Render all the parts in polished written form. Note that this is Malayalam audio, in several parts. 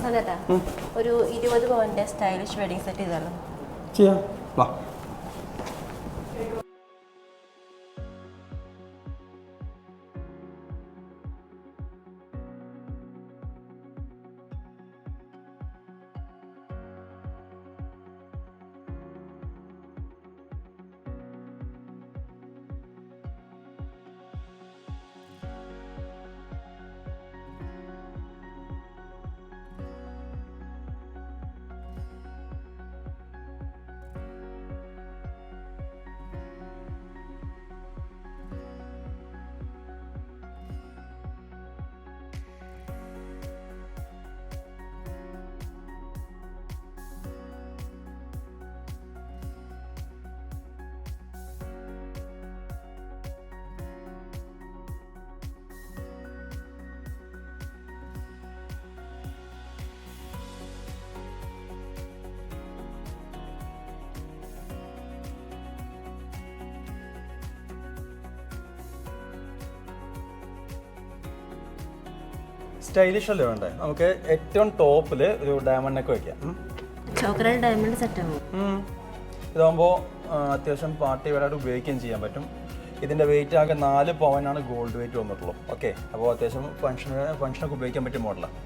അതെട്ടാ ഒരു 20 പവന്റെ സ്റ്റൈലിഷ് വെഡിങ് സെറ്റ് ചെയ്താലോ? ചെയ്യാം, വാ. സ്റ്റൈലിഷ് അല്ലേ വേണ്ടേ? നമുക്ക് ഏറ്റവും ടോപ്പിൽ ഒരു ഡയമണ്ട് നെക്ക് വയ്ക്കാം. ചോക്ലേറ്റ് ഡയമണ്ട് സെറ്റ് ആവും. ഇതാകുമ്പോൾ അത്യാവശ്യം പാർട്ടി വെയറായിട്ട് ഉപയോഗിക്കുകയും ചെയ്യാൻ പറ്റും. ഇതിൻ്റെ വെയിറ്റ് ആകെ 4 പവനാണ് ഗോൾഡ് വെയിറ്റ് വന്നിട്ടുള്ളൂ. ഓക്കെ, അപ്പോൾ അത്യാവശ്യം ഫംഗ്ഷനൊക്കെ ഉപയോഗിക്കാൻ പറ്റിയ മോഡലാണ്.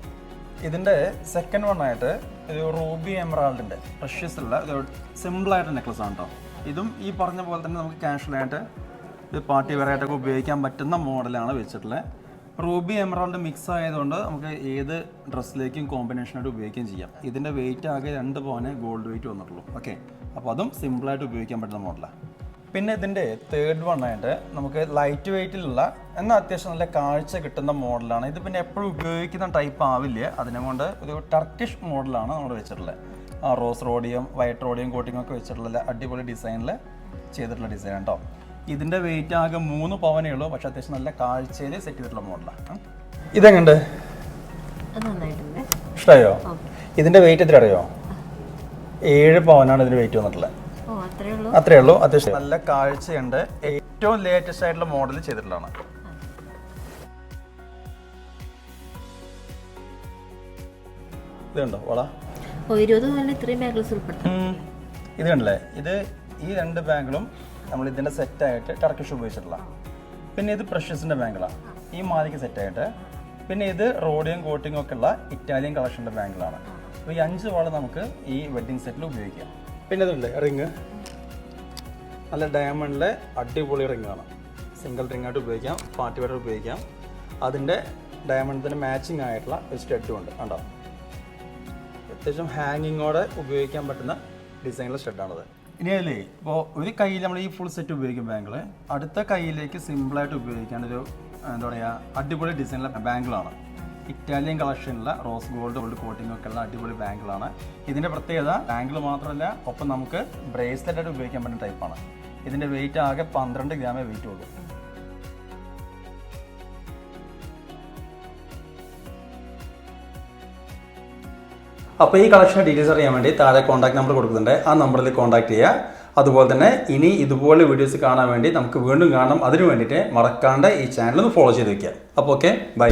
ഇതിൻ്റെ സെക്കൻഡ് വണ്ണായിട്ട് ഒരു റൂബി എമറാൾഡിൻ്റെ പ്രഷ്യസ് ഉള്ള ഒരു സിമ്പിളായിട്ട് നെക്ലസ് ആണ് കേട്ടോ. ഇതും ഈ പറഞ്ഞ പോലെ തന്നെ നമുക്ക് കാഷ്വലായിട്ട് ഇത് പാർട്ടി വെയറായിട്ടൊക്കെ ഉപയോഗിക്കാൻ പറ്റുന്ന മോഡലാണ് വെച്ചിട്ടുള്ളത്. റൂബി എമറാൾഡ് മിക്സ് ആയതുകൊണ്ട് നമുക്ക് ഏത് ഡ്രസ്സിലേക്കും കോമ്പിനേഷനായിട്ട് ഉപയോഗിക്കുകയും ചെയ്യാം. ഇതിൻ്റെ വെയിറ്റ് ആകെ 2 പവന് ഗോൾഡ് വെയിറ്റ് വന്നിട്ടുള്ളൂ. ഓക്കെ, അപ്പോൾ അതും സിമ്പിളായിട്ട് ഉപയോഗിക്കാൻ പറ്റുന്ന മോഡലാണ്. പിന്നെ ഇതിൻ്റെ തേർഡ് വണ്ണായിട്ട് നമുക്ക് ലൈറ്റ് വെയിറ്റിലുള്ള എന്നാൽ അത്യാവശ്യം നല്ല കാഴ്ച കിട്ടുന്ന മോഡലാണ്. ഇത് പിന്നെ എപ്പോഴും ഉപയോഗിക്കുന്ന ടൈപ്പ് ആവില്ല, അതിനെക്കൊണ്ട് ഒരു ടർക്കിഷ് മോഡലാണ് നമ്മൾ വെച്ചിട്ടുള്ളത്. Rose rhodium, white rhodium coating ഒക്കെ വെച്ചിട്ടുള്ള അടിപൊളി ഡിസൈനിൽ ചെയ്തിട്ടുള്ള ഡിസൈൻ കേട്ടോ. ഇതിൻ്റെ വെയിറ്റ് ആകെ 3 പവനേ ഉള്ളൂ, പക്ഷെ അത്യാവശ്യം നല്ല കാഴ്ചയിൽ സെറ്റ് ചെയ്തിട്ടുള്ള മോഡലാണ്. ഇതെങ്ങനെയുണ്ട്? ഇഷ്ടമായോ? ഇതിൻ്റെ വെയിറ്റ് എത്ര അറിയോ? 7 പവനാണ് ഇതിൻ്റെ വെയിറ്റ് വന്നിട്ടുള്ളത്. അത്രേ ഉള്ളൂ. അത്യാവശ്യം നല്ല കാഴ്ചയുണ്ട്. ഏറ്റവും ലേറ്റസ്റ്റ് ആയിട്ടുള്ള മോഡൽ ചെയ്തിട്ടുള്ളതാണ്. ഇതുണ്ടോ വള? ഇത് കണ്ടല്ലേ, ഇത് ഈ 2 ബാങ്കിളും നമ്മൾ ഇതിൻ്റെ സെറ്റായിട്ട് ടർക്കിഷ് ഉപയോഗിച്ചിട്ടുള്ള. പിന്നെ ഇത് പ്രഷ്യസിൻ്റെ ബാങ്കിളാണ്, ഈ മാതിരിക്ക് സെറ്റായിട്ട്. പിന്നെ ഇത് റോഡിയം കോട്ടിംഗ് ഒക്കെ ഉള്ള ഇറ്റാലിയൻ കളക്ഷൻ്റെ ബാങ്കിളാണ്. അപ്പോൾ ഈ 5 വള നമുക്ക് ഈ വെഡ്ഡിങ് സെറ്റിൽ ഉപയോഗിക്കാം. പിന്നെ ഇതുണ്ട് റിങ്, നല്ല ഡയമണ്ടിലെ അടിപൊളി റിങ്ങാണ്. സിംഗിൾ റിങ്ങായിട്ട് ഉപയോഗിക്കാം, പാർട്ടി വെയർ ഉപയോഗിക്കാം. അതിൻ്റെ ഡയമണ്ടിന് മാച്ചിങ് ആയിട്ടുള്ള ഒരു സ്റ്റഡും ഉണ്ട് കണ്ടോ. അത്യാവശ്യം ഹാങ്ങിങ്ങോടെ ഉപയോഗിക്കാൻ പറ്റുന്ന ഡിസൈനിലെ സ്റ്റഡാണത്. ഇനി അല്ലേ, ഇപ്പോൾ ഒരു കയ്യിൽ നമ്മൾ ഈ ഫുൾ സെറ്റ് ഉപയോഗിക്കും ബാങ്കിൾ, അടുത്ത കയ്യിലേക്ക് സിമ്പിളായിട്ട് ഉപയോഗിക്കാനൊരു എന്താ പറയുക അടിപൊളി ഡിസൈനിലെ ബാങ്കിളാണ്. ഇറ്റാലിയൻ കളക്ഷനുള്ള റോസ് ഗോൾഡ് കോട്ടിംഗ് ഒക്കെ ഉള്ള അടിപൊളി ബാങ്കിളാണ്. ഇതിൻ്റെ പ്രത്യേകത ബാങ്കിൾ മാത്രമല്ല, ഒപ്പം നമുക്ക് ബ്രേസ്ലെറ്റായിട്ട് ഉപയോഗിക്കാൻ പറ്റുന്ന ടൈപ്പാണ്. ഇതിൻ്റെ വെയിറ്റ് ആകെ 12 ഗ്രാമേ വെയിറ്റ് ഉള്ളൂ. അപ്പോൾ ഈ കളക്ഷൻ ഡീറ്റെയിൽസ് അറിയാൻ വേണ്ടി താഴെ കോൺടാക്ട് നമ്പർ കൊടുക്കുന്നുണ്ട്, ആ നമ്പറിൽ കോൺടാക്ട് ചെയ്യുക. അതുപോലെ തന്നെ ഇനി ഇതുപോലെ വീഡിയോസ് കാണാൻ വേണ്ടി നമുക്ക് വീണ്ടും കാണണം. അതിനു വേണ്ടിയിട്ട് മറക്കാണ്ട് ഈ ചാനൽ ഒന്ന് ഫോളോ ചെയ്ത് വയ്ക്കുക. അപ്പോൾ ഓക്കെ, ബൈ.